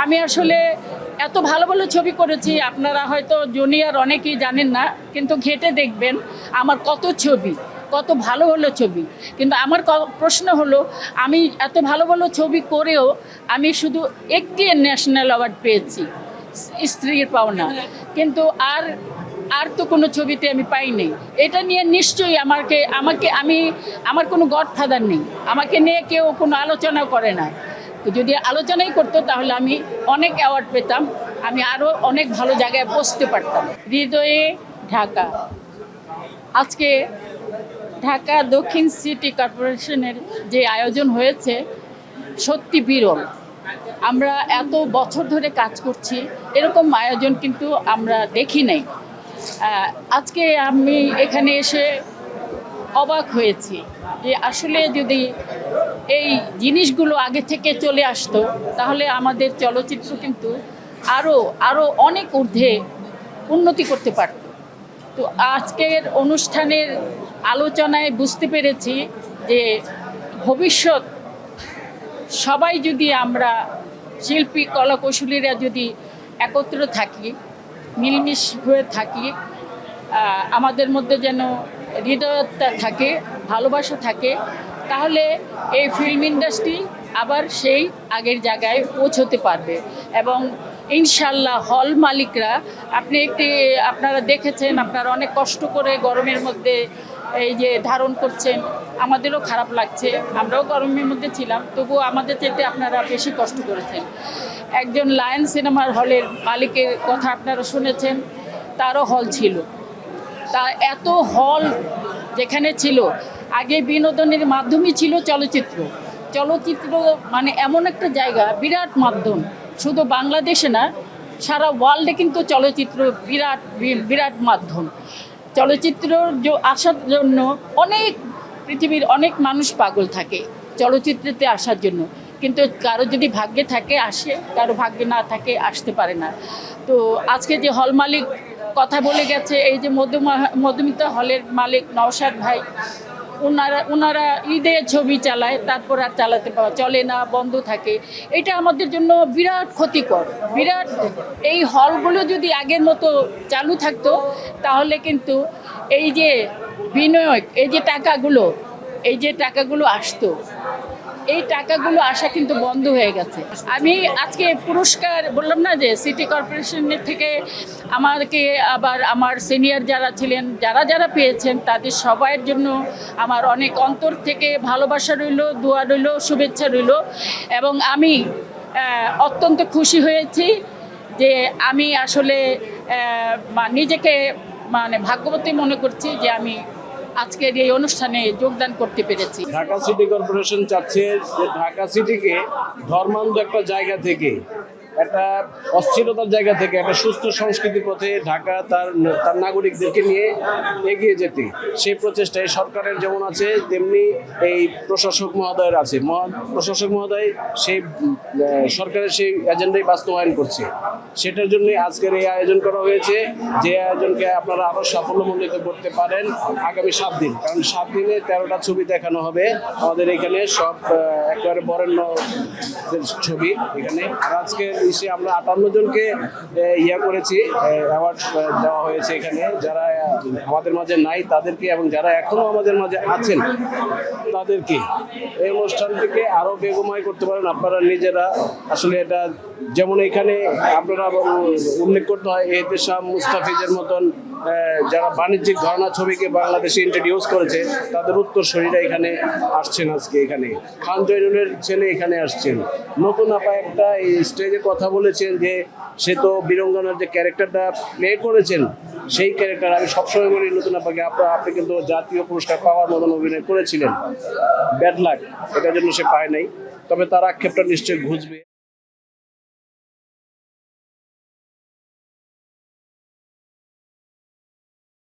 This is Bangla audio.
আমি আসলে এত ভালো ভালো ছবি করেছি, আপনারা হয়তো জুনিয়র অনেকেই জানেন না, কিন্তু ঘেঁটে দেখবেন আমার কত ছবি, কত ভালো ভালো ছবি। কিন্তু আমার প্রশ্ন হলো, আমি এত ভালো ভালো ছবি করেও আমি শুধু একটি ন্যাশনাল অ্যাওয়ার্ড পেয়েছি, স্ত্রীর পাওনা, কিন্তু আর আর তো কোনো ছবিতে আমি পাইনি। এটা নিয়ে নিশ্চয়ই আমার কোনো গডফাদার নেই, আমাকে নিয়ে কেউ কোনো আলোচনাও করে না। তো যদি আলোচনাই করতো তাহলে আমি অনেক অ্যাওয়ার্ড পেতাম, আমি আরও অনেক ভালো জায়গায় পৌঁছতে পারতাম। হৃদয়ে ঢাকা। আজকে ঢাকা দক্ষিণ সিটি কর্পোরেশনের যে আয়োজন হয়েছে সত্যি বিরল। আমরা এত বছর ধরে কাজ করছি, এরকম আয়োজন কিন্তু আমরা দেখি নাই। আজকে আমি এখানে এসে অবাক হয়েছি যে আসলে যদি এই জিনিসগুলো আগে থেকে চলে আসতো তাহলে আমাদের চলচ্চিত্র কিন্তু আরও অনেক ঊর্ধ্বে উন্নতি করতে পারত। তো আজকের অনুষ্ঠানের আলোচনায় বুঝতে পেরেছি যে ভবিষ্যৎ সবাই যদি আমরা শিল্পী কলাকৌশলীরা যদি একত্র থাকি, মিলমিশ হয়ে থাকি, আমাদের মধ্যে যেন হৃদয়তা থাকে, ভালোবাসা থাকে, তাহলে এই ফিল্ম ইন্ডাস্ট্রি আবার সেই আগের জায়গায় পৌঁছতে পারবে। এবং ইনশাল্লাহ হল মালিকরা, আপনারা দেখেছেন, আপনারা অনেক কষ্ট করে গরমের মধ্যে এই যে ধারণ করছেন, আমাদেরও খারাপ লাগছে, আমরাও গরমের মধ্যে ছিলাম, তবুও আমাদের চাইতে আপনারা বেশি কষ্ট করেছেন। একজন লায়ন সিনেমার হলের মালিকের কথা আপনারা শুনেছেন, তারও হল ছিল। তা এত হল যেখানে ছিল, আগে বিনোদনের মাধ্যমই ছিল চলচ্চিত্র। চলচ্চিত্র মানে এমন একটা জায়গা, বিরাট মাধ্যম, শুধু বাংলাদেশে না, সারা ওয়ার্ল্ডে কিন্তু চলচ্চিত্র বিরাট বিরাট মাধ্যম। চলচ্চিত্র আসার জন্য পৃথিবীর অনেক মানুষ পাগল থাকে চলচ্চিত্রতে আসার জন্য, কিন্তু কারো যদি ভাগ্যে থাকে আসে, কারো ভাগ্যে না থাকে আসতে পারে না। তো আজকে যে হল মালিক কথা বলে গেছে, এই যে মধুমিতা হলের মালিক নওশাদ ভাই, ওনারা ঈদে ছবি চালায়, তারপর আর চলে না, বন্ধ থাকে। এটা আমাদের জন্য বিরাট ক্ষতিকর, বিরাট। এই হলগুলো যদি আগের মতো চালু থাকতো তাহলে কিন্তু এই যে বিনিয়োগ, এই যে টাকাগুলো আসতো, এই টাকাগুলো আসা কিন্তু বন্ধ হয়ে গেছে। আমি আজকে পুরস্কার বললাম না যে সিটি কর্পোরেশনের থেকে আমাকে, আবার আমার সিনিয়র যারা ছিলেন, যারা পেয়েছেন, তাদের সবাইয়ের জন্য আমার অনেক অন্তর থেকে ভালোবাসা রইল, দোয়া রইল, শুভেচ্ছা রইল। এবং আমি অত্যন্ত খুশি হয়েছি যে আমি আসলে নিজেকে ভাগ্যবতী মনে করছি যে আমি আজকের এই অনুষ্ঠানে যোগদান করতে পেরেছি। ঢাকা সিটি কর্পোরেশন চাচ্ছে যে ঢাকা সিটিকে ধর্মান্ধ একটা জায়গা থেকে, একটা অস্থিরতার জায়গা থেকে একটা সুস্থ সংস্কৃতির পথে ঢাকা তার নাগরিকদেরকে নিয়ে এগিয়ে যেতে, সেই প্রচেষ্টায় সরকারের যেমন আছে তেমনি এই প্রশাসক মহোদয়ের আছে। প্রশাসক মহোদয় সেই সরকারের সেই এজেন্ডাই বাস্তবায়ন করছে। সেটার জন্য আজকের এই আয়োজন করা হয়েছে, যে আয়োজনকে আপনারা আরও সাফল্যমণ্ডিত করতে পারেন আগামী 7 দিন। কারণ 7 দিনে 13টা ছবি দেখানো হবে আমাদের এখানে, সব একেবারে বরেণ্য ছবি এখানে। আর আজকে আমরা 58 জনকে করেছি, অ্যাওয়ার্ড দেওয়া হয়েছে এখানে, যারা আমাদের মাঝে নাই তাদেরকে, এবং যারা এখনো আমাদের মাঝে আছেন তাদেরকে। এই অনুষ্ঠানটিকে আরো বেগময় করতে পারেন আপনারা নিজেরা। আসলে এটা যেমন এখানে আপনারা উল্লেখ করতে হয়, এহতেশাম, মুস্তাফিজের মতন যারা বাণিজ্যিক ঘরানা ছবিকে বাংলাদেশে ইন্ট্রোডিউস করেছে, তাদের উত্তরসূরিরা এখানে আসছেন। আজকে এখানে খান জয়নুলের ছেলে এখানে আসছেন। নতুন আপা একটা এই স্টেজে কথা বলেছেন যে সে তো বীরঙ্গনার যে ক্যারেক্টারটা প্লে করেছেন, সেই ক্যারেক্টার আমি সবসময় বলি নতুন আপাকে, আপনি কিন্তু জাতীয় পুরস্কার পাওয়ার মতন অভিনয় করেছিলেন, ব্যাড লাক, এটার জন্য সে পায় নাই। তবে তার আক্ষেপটা নিশ্চয়ই ঘুচবে।